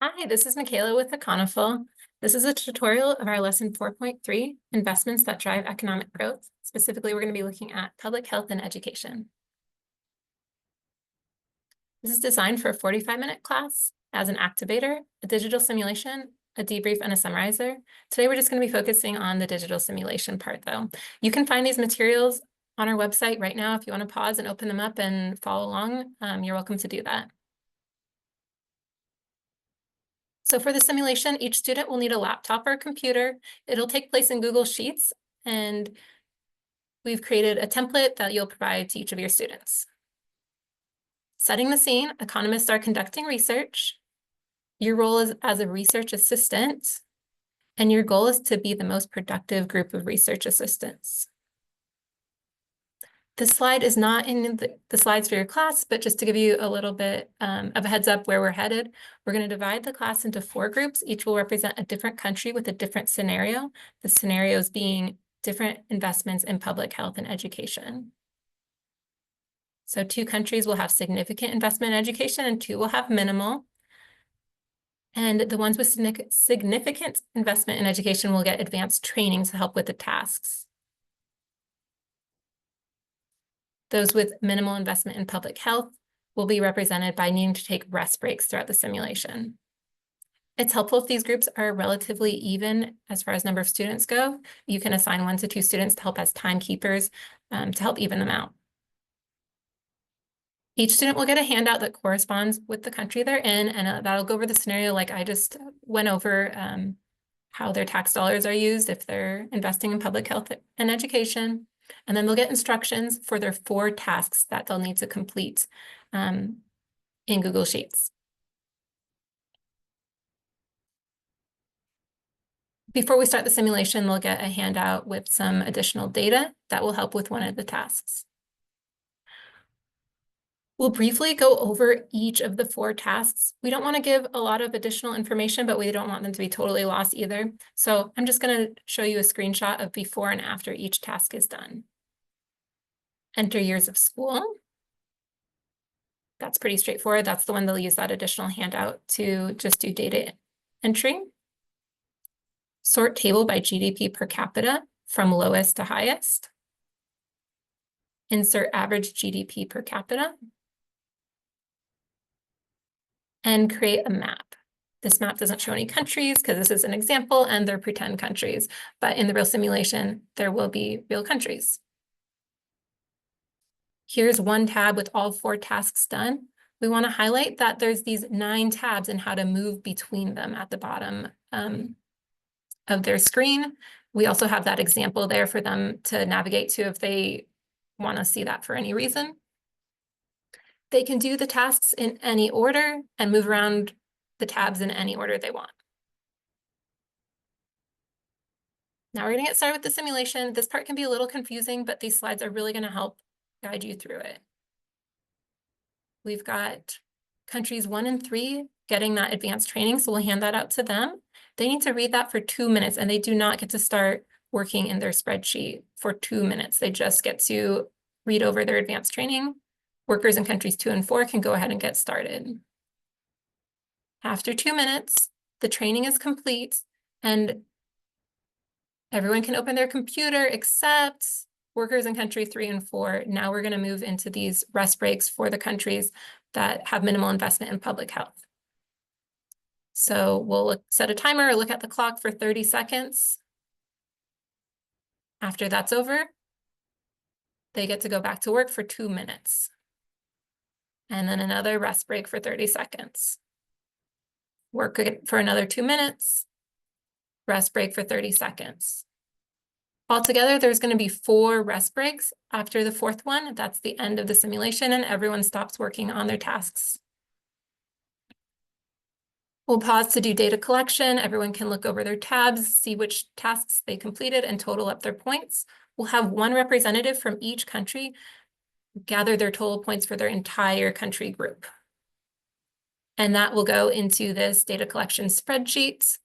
Hi, this is Michaela with Econoful. This is a tutorial of our lesson 4.3, Investments that Drive Economic Growth. Specifically, we're going to be looking at public health and education. This is designed for a 45-minute class as an activator, a digital simulation, a debrief, and a summarizer. Today, we're just going to be focusing on the digital simulation part, though. You can find these materials on our website right now. If you want to pause and open them up and follow along, you're welcome to do that. So for the simulation, each student will need a laptop or a computer. It'll take place in Google Sheets, and we've created a template that you'll provide to each of your students. Setting the scene, economists are conducting research. Your role is as a research assistant, and your goal is to be the most productive group of research assistants. This slide is not in the slides for your class, but just to give you a little bit of a heads up where we're headed, we're going to divide the class into 4 groups. Each will represent a different country with a different scenario, the scenarios being different investments in public health and education. So 2 countries will have significant investment in education and 2 will have minimal. And the ones with significant investment in education will get advanced training to help with the tasks. Those with minimal investment in public health will be represented by needing to take rest breaks throughout the simulation. It's helpful if these groups are relatively even as far as number of students go. You can assign 1 to 2 students to help as timekeepers to help even them out. Each student will get a handout that corresponds with the country they're in, and that'll go over the scenario like I just went over, how their tax dollars are used if they're investing in public health and education. And then they'll get instructions for their 4 tasks that they'll need to complete in Google Sheets. Before we start the simulation, they'll get a handout with some additional data that will help with one of the tasks. We'll briefly go over each of the 4 tasks. We don't want to give a lot of additional information, but we don't want them to be totally lost either. So I'm just going to show you a screenshot of before and after each task is done. Enter years of school. That's pretty straightforward. That's the one they'll use that additional handout to just do data entry. Sort table by GDP per capita from lowest to highest. Insert average GDP per capita. And create a map. This map doesn't show any countries because this is an example and they're pretend countries, but in the real simulation, there will be real countries. Here's one tab with all 4 tasks done. We want to highlight that there's these 9 tabs and how to move between them at the bottom of their screen. We also have that example there for them to navigate to if they want to see that for any reason. They can do the tasks in any order and move around the tabs in any order they want. Now we're going to get started with the simulation. This part can be a little confusing, but these slides are really going to help guide you through it. We've got countries 1 and 3 getting that advanced training, so we'll hand that out to them. They need to read that for 2 minutes, and they do not get to start working in their spreadsheet for 2 minutes. They just get to read over their advanced training. Workers in countries 2 and 4 can go ahead and get started. After 2 minutes, the training is complete and everyone can open their computer except workers in country 3 and 4. Now we're going to move into these rest breaks for the countries that have minimal investment in public health. So we'll set a timer or look at the clock for 30 seconds. After that's over, they get to go back to work for 2 minutes. And then another rest break for 30 seconds. Work for another 2 minutes, rest break for 30 seconds. Altogether, there's going to be 4 rest breaks. After the 4th one, that's the end of the simulation and everyone stops working on their tasks. We'll pause to do data collection. Everyone can look over their tabs, see which tasks they completed and total up their points. We'll have 1 representative from each country gather their total points for their entire country group. And that will go into this data collection spreadsheet.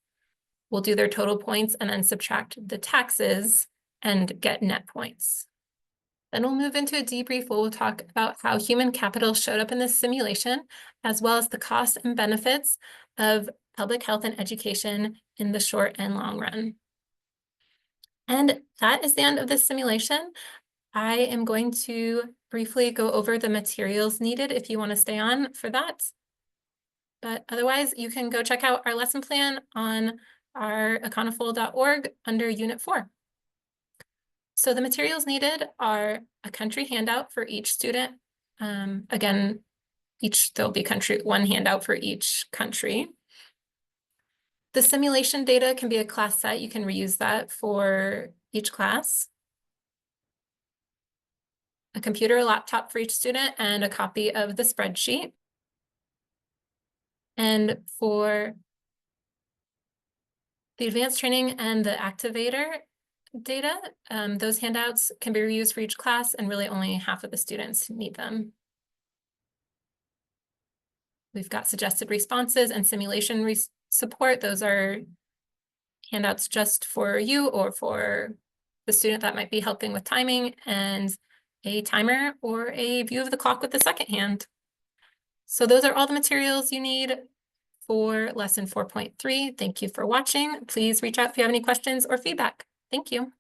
We'll do their total points and then subtract the taxes and get net points. Then we'll move into a debrief where we'll talk about how human capital showed up in this simulation, as well as the costs and benefits of public health and education in the short and long run. And that is the end of this simulation. I am going to briefly go over the materials needed if you want to stay on for that. But otherwise, you can go check out our lesson plan on our econofol.org under Unit 4. So the materials needed are a country handout for each student. Again, there'll be one handout for each country. The simulation data can be a class set. You can reuse that for each class. A computer, a laptop for each student, and a copy of the spreadsheet. And for the advanced training and the activator data, those handouts can be reused for each class, and really only half of the students need them. We've got suggested responses and simulation support. Those are handouts just for you or for the student that might be helping with timing, and a timer or a view of the clock with the second hand. So those are all the materials you need for lesson 4.3. Thank you for watching. Please reach out if you have any questions or feedback. Thank you.